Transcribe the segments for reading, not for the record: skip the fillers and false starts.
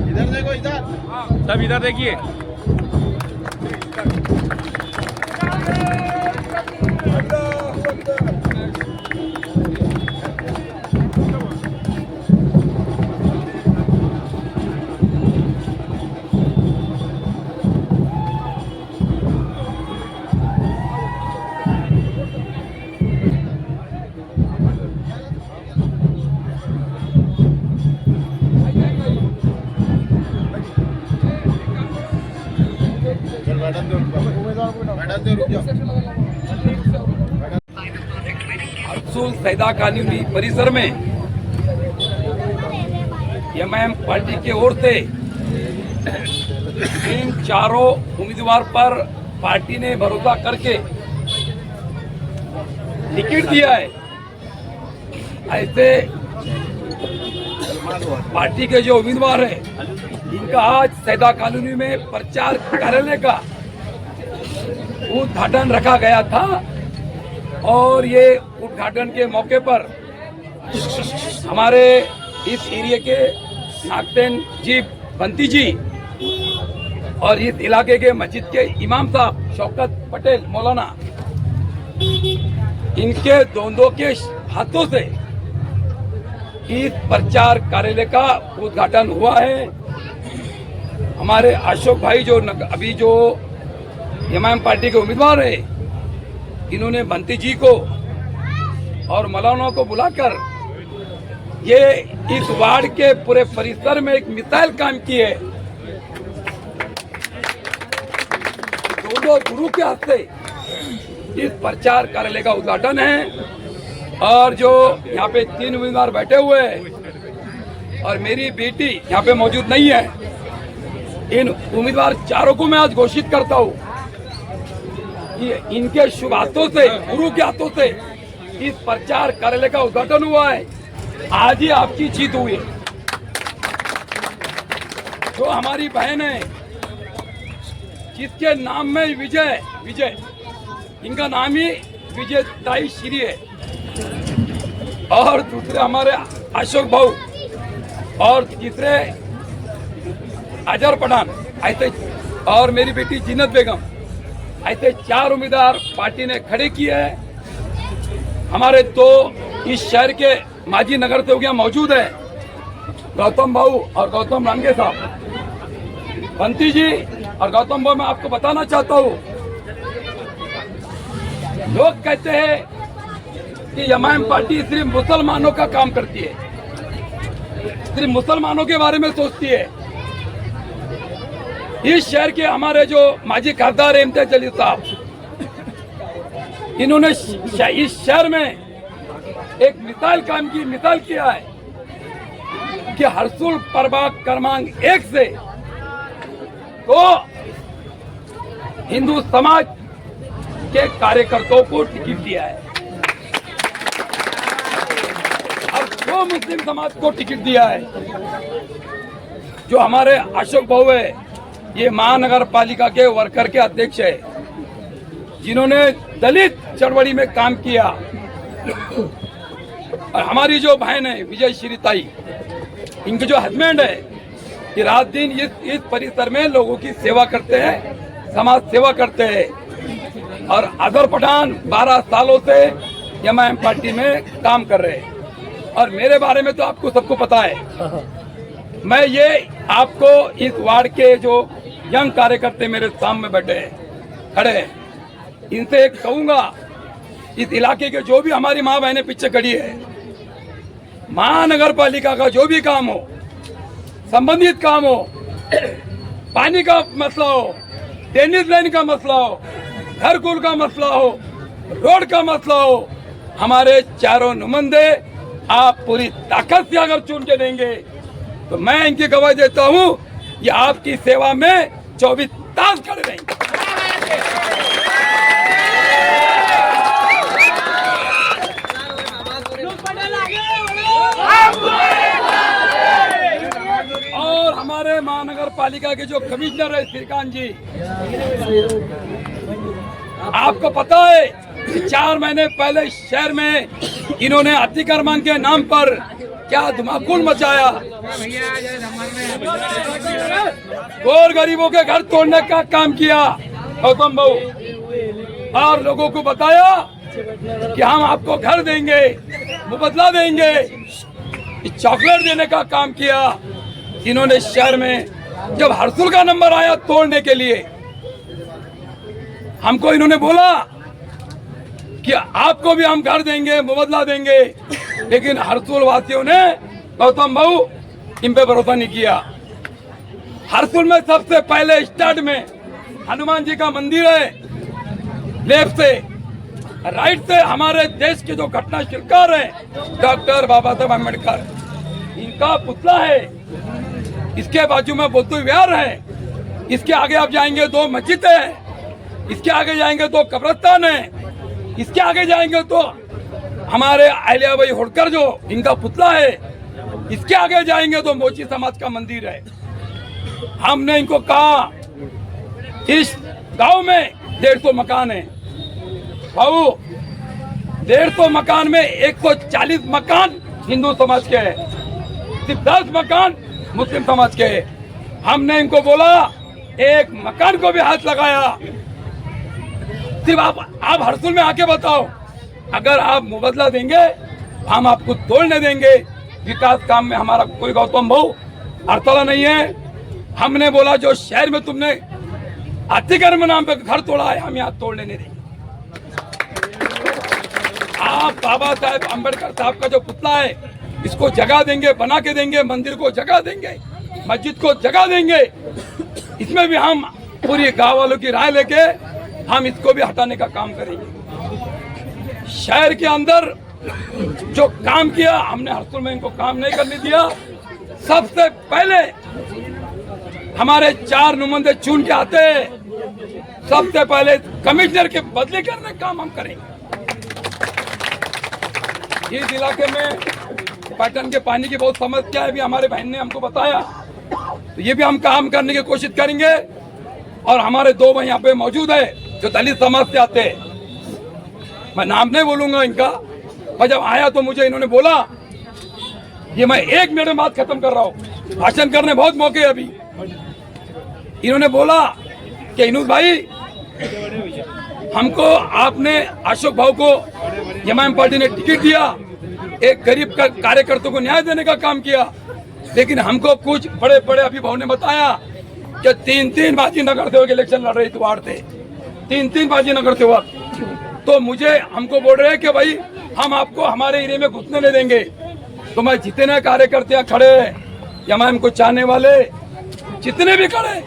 इधर देखो इधर, सब इधर देखिए। हर्सुल सैदा कॉलोनी परिसर में एमआईएम पार्टी की ओर से इन चारों उम्मीदवार पर पार्टी ने भरोसा करके टिकट दिया है। ऐसे पार्टी के जो उम्मीदवार हैं, इनका आज सैदा कॉलोनी में प्रचार कार्यालय का उद्घाटन रखा गया था और ये उद्घाटन के मौके पर हमारे इस एरिया के नागतेन जी बंती जी और इस इलाके के मस्जिद के इमाम साहब शौकत पटेल मौलाना, इनके दोनों के हाथों से इस प्रचार कार्यालय का उद्घाटन हुआ है। हमारे अशोक भाई जो अभी जो एमआईएम पार्टी के उम्मीदवार है, इन्होंने बंती जी को और मौलाना को बुलाकर ये इस वार्ड के पूरे परिसर में एक मिसाइल काम की है। दोनों गुरु के हस्ते इस प्रचार कार्यालय का उद्घाटन है और जो यहाँ पे 3 उम्मीदवार बैठे हुए हैं और मेरी बेटी यहाँ पे मौजूद नहीं है, इन उम्मीदवार चारों को मैं आज घोषित करता हूँ कि इनके शुभ हाथों से, गुरु के हाथों से इस प्रचार कार्यालय का उद्घाटन हुआ है। आज ही आपकी जीत हुई है। जो हमारी बहन है जिसके नाम में विजय, इनका नाम ही विजय ताई श्री है, और दूसरे हमारे अशोक भाऊ और तीसरे अजहर पठान, ऐसे और मेरी बेटी जीनत बेगम, ऐसे 4 उम्मीदवार पार्टी ने खड़े किए हैं। हमारे 2 इस शहर के माजी नगर सेवक मौजूद है, गौतम भाऊ और गौतम रांगे साहब। बंती जी और गौतम भाऊ, मैं आपको बताना चाहता हूँ, लोग कहते हैं कि एमआईएम पार्टी सिर्फ मुसलमानों का काम करती है, सिर्फ मुसलमानों के बारे में सोचती है। इस शहर के हमारे जो माजी खासदार इम्तियाज जलील साहब, इन्होंने इस शहर में एक मिसाल किया है कि हर्सुल प्रभाग क्रमांक 1 से तो हिंदू समाज के कार्यकर्ताओं को टिकट दिया है और जो मुस्लिम समाज को टिकट दिया है। जो हमारे अशोक भाऊ है, ये महानगर पालिका के वर्कर के अध्यक्ष है, जिन्होंने दलित चळवळी में काम किया। और हमारी जो बहन है विजय श्री ताई, इनके जो हस्बैंड है, कि रात दिन इस परिसर में लोगों की सेवा करते हैं, समाज सेवा करते हैं। और अजहर पठान 12 सालों से एमआईएम पार्टी में काम कर रहे हैं। और मेरे बारे में तो आपको सबको पता है। मैं ये आपको इस वार्ड के जो यंग कार्यकर्ता मेरे सामने बैठे हैं, खड़े हैं, इनसे एक कहूंगा, इस इलाके के जो भी हमारी माँ बहनें पीछे खड़ी है, महानगर पालिका का जो भी काम हो, संबंधित काम हो, पानी का मसला हो, टेनिस लाइन का मसला हो, घरकुल का मसला हो, रोड का मसला हो, हमारे चारों नुमाइंदे आप पूरी ताकत से अगर चुन के देंगे तो मैं इनकी गवाही देता हूं, ये आपकी सेवा में 24 तास खड़े रहेंगे। और हमारे महानगर पालिका के जो कमिश्नर है श्रीकांत जी, आपको पता है कि 4 महीने पहले शहर में इन्होंने अतिक्रमण के नाम पर क्या धमाकुल मचाया। और गरीबों के घर तोड़ने का काम किया गौतम भाऊ, और लोगों को बताया कि हम आपको घर देंगे, मुबदला देंगे, चॉकलेट देने का काम किया। इन्होंने शहर में जब हरसुल का नंबर आया तोड़ने के लिए, हमको इन्होंने बोला कि आपको भी हम घर देंगे, मुबदला देंगे, लेकिन हरसुल वासियों ने गौतम भाऊ इन पे भरोसा नहीं किया। हरसुल में सबसे पहले स्टार्ट में हनुमान जी का मंदिर है, लेफ्ट से राइट से हमारे देश के जो घटना शिल्पकार है डॉक्टर बाबा साहब अम्बेडकर, इनका पुतला है। इसके बाजू में बुद्ध विहार है, इसके आगे आप जाएंगे 2 मस्जिद है, इसके आगे जाएंगे 2 कब्रिस्तान है, इसके आगे जाएंगे तो हमारे अहिल्याबाई होलकर जो इनका पुतला है, इसके आगे जाएंगे तो मोची समाज का मंदिर है। हमने इनको कहा इस गांव में 150 मकान है भाऊ, 150 मकान में 140 मकान हिंदू समाज के हैं, सिर्फ 10 मकान मुस्लिम समाज के हैं। हमने इनको बोला एक मकान को भी हाथ लगाया, सिर्फ आप हरसुल में आके बताओ, अगर आप मुबदला देंगे हम आपको तोड़ने देंगे। विकास काम में हमारा कोई गौतम भाऊ हड़ताल नहीं है। हमने बोला जो शहर में तुमने अतिक्रमण नाम पे घर तोड़ा है, हम यहाँ तोड़ने नहीं देंगे। आप बाबा साहेब अम्बेडकर साहब का जो पुतला है, इसको जगह देंगे, बना के देंगे, मंदिर को जगह देंगे, मस्जिद को जगह देंगे। इसमें भी हम पूरी गांव वालों की राय लेके हम इसको भी हटाने का काम करेंगे। शहर के अंदर जो काम किया हमने हरसुल में इनको काम नहीं करने दिया। सबसे पहले हमारे 4 नुमाइंदे चुन के आते हैं, सबसे पहले कमिश्नर के बदली करने का काम हम करेंगे। इस इलाके में पाटन के पानी की बहुत समस्या है, भी हमारे बहन ने हमको बताया, तो ये भी हम काम करने की कोशिश करेंगे। और हमारे 2 भाई यहाँ पे मौजूद है जो दलित समाज से आते हैं, मैं नाम नहीं बोलूंगा इनका, पर जब आया तो मुझे इन्होंने बोला, ये मैं 1 मिनट में बात खत्म कर रहा हूँ, भाषण करने बहुत मौके अभी। इन्होंने बोला कि इनूस भाई, हमको आपने अशोक भाऊ को एमआईएम पार्टी ने टिकट दिया, एक गरीब का कार्यकर्ता को न्याय देने का काम किया, लेकिन हमको कुछ बड़े बड़े अभिभावक ने बताया कि 3-3 बाजी न करते हुए इलेक्शन लड़ रही थी वार्ड से, 3-3 बाजी न करते वक्त। तो मुझे हमको बोल रहे हैं कि भाई हम आपको हमारे एरिया में घुसने नहीं देंगे। तो मैं जितने कार्यकर्ता खड़े एमआईएम को चाहने वाले जितने भी खड़े,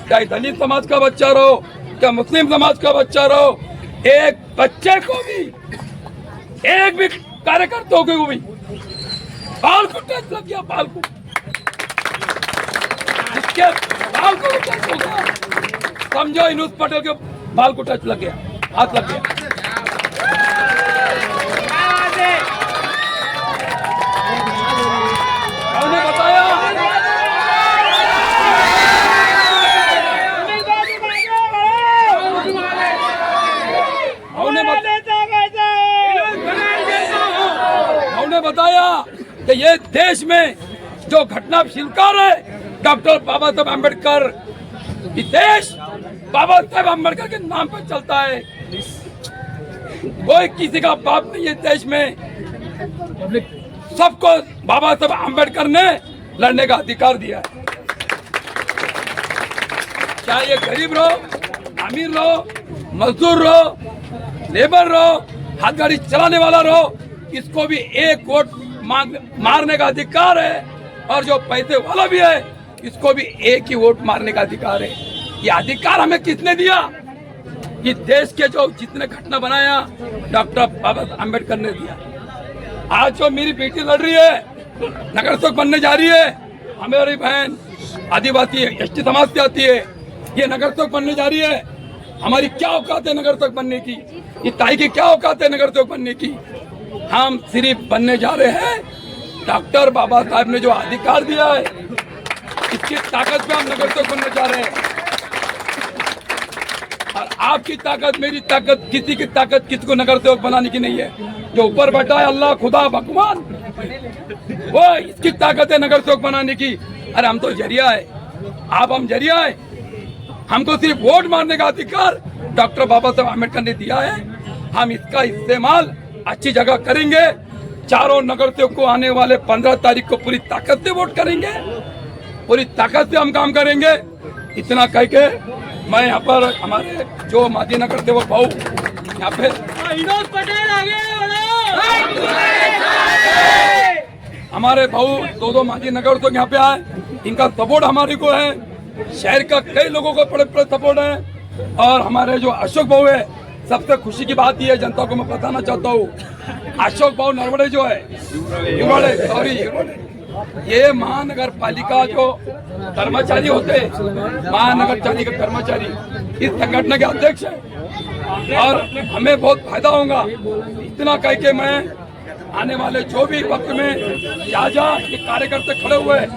चाहे दलित समाज का बच्चा रहो, क्या मुस्लिम समाज का बच्चा रहो, एक बच्चे को भी, एक भी कार्यकर्ताओं को भी बाल को टच लग गया, बाल को, जिसके बाल को टच हो गया, समझो इनूस पटेल के बाल को टच लग गया, हाथ लग गया। उन्होंने बताया कि ये देश में जो घटना शिल्पकार है डॉक्टर बाबा साहब अम्बेडकर, ये देश बाबा साहब अम्बेडकर के नाम पर चलता है। कोई किसी का बाप नहीं है देश में, सबको बाबा साहब अम्बेडकर ने लड़ने का अधिकार दिया है। चाहे ये गरीब रहो, अमीर रहो, मजदूर रहो, लेबर रहो, हाथ गाड़ी चलाने वाला रहो, इसको भी एक वोट मारने का अधिकार है। और जो पैसे वाला भी है, इसको भी एक ही वोट मारने का अधिकार है। ये अधिकार हमें किसने दिया? कि देश के जो जितने घटना बनाया डॉक्टर बाबा अम्बेडकर ने दिया। आज जो मेरी बेटी लड़ रही है, नगर सेवक बनने जा रही है, हमारी बहन आदिवासी एसटी समाज से आती है, ये नगर सेवक बनने जा रही है। हमारी क्या औकात है नगर सेवक बनने की? ये ताई की क्या औकात है नगर सेवक बनने की? हम सिर्फ बनने जा रहे हैं डॉक्टर बाबा साहब ने जो अधिकार दिया है, इसकी ताकत पे हम नगर सेवक बनने जा रहे हैं। और आपकी ताकत, मेरी ताकत, किसी की ताकत किसी को नगर सेवक बनाने की नहीं है। जो ऊपर बैठा है अल्लाह खुदा भगवान, वो इसकी ताकत है नगर सेवक बनाने की। अरे हम तो जरिया है, आप हम जरिया है। हमको सिर्फ वोट मारने का अधिकार डॉक्टर बाबा साहब आम्बेडकर ने दिया है। हम इसका इस्तेमाल अच्छी जगह करेंगे। चारों नगर सेवक को आने वाले 15 तारीख को पूरी ताकत से वोट करेंगे, पूरी ताकत से हम काम करेंगे। इतना कह के मैं यहाँ पर हमारे जो माजी नगर सेवक भाऊ यहाँ पे विनोद पटेल आगे हमारे भाऊ दो माजी नगर सेवक यहाँ पे आए, इनका सपोर्ट हमारे को है। शहर का कई लोगों को बड़े बड़े सपोर्ट है। और हमारे जो अशोक भाऊ है, सबसे खुशी की बात यह है, जनता को मैं बताना चाहता हूँ, अशोक भाऊ नरवड़े जो है ये महानगर पालिका जो कर्मचारी होते हैं, महानगर पालिका कर्मचारी इस संगठन के अध्यक्ष है और हमें बहुत फायदा होगा। इतना कह के मैं आने वाले जो भी वक्त में जहाँ ये कार्यकर्ता खड़े हुए हैं,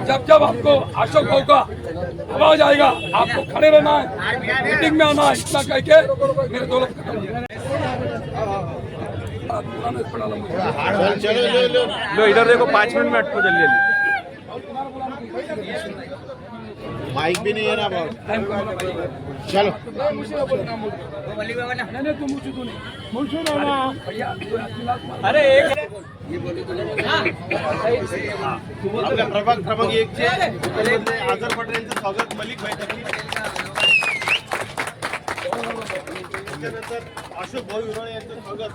जब जब आपको अशोक भाऊ का आवाज आएगा आपको खड़े रहना है, मीटिंग में आना है। इतना कह के मेरे दो लो इधर देखो, 5 मिनट में अटको जल्दी जल्दी। माइक भी नहीं है ना बहुत। चलो अरे आपल्या प्रभाग 1 चे आझर पटेल यांचं स्वागत मलिक भाई करतील। त्यानंतर अशोक भाऊ विरोळे यांचं स्वागत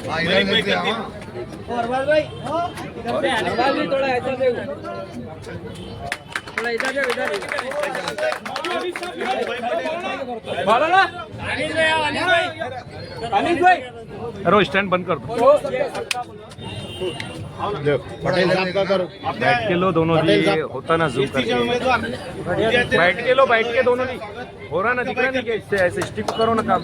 मलिक भाई करतील। अरबाज भाई अरबाज भी थोड़ा ऐसा दे, थोड़ा इधर दे, इधर बोलो ना अनिल भाई अरे स्टैंड बंद कर दो। पटेल साहब का करो, बैठ के लो दोनों जी, ये होता ना जूम एसटीचे करके। उमेदवार बैठ के लो, बैठ के दोनों जी, हो रहा ना, दिख रहा नहीं क्या? इससे ऐसे स्टिक करो ना काम।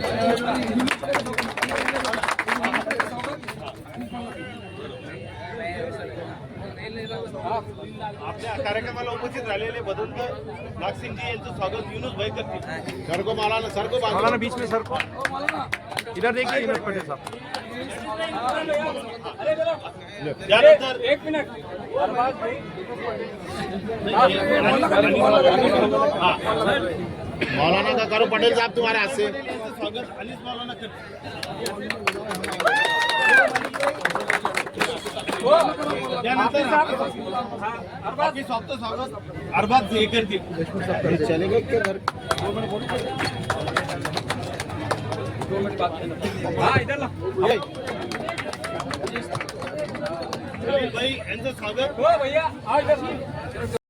आपल्या कार्यक्रमाला उपस्थित राहिलेले बदंत नागसिंगजी यांचं स्वागत युनुस भाई करतील। सरको मालाना, सरको मौलाना बीच में सर को इधर देखिए, विनोद पटेल साहब। त्यानंतर एक मिनट अरबाज भाई मौलाना का करो, पटेल साहब तुम्हारे हाथ से स्वागत अनिस मौलाना त्यानंतर बाकी सबचं स्वागत अरबाज हे करतील। चलेगा क्या घर? 2 मिनट बात करना। हाँ इधर ला। भाई यांचं स्वागत हो भैया आज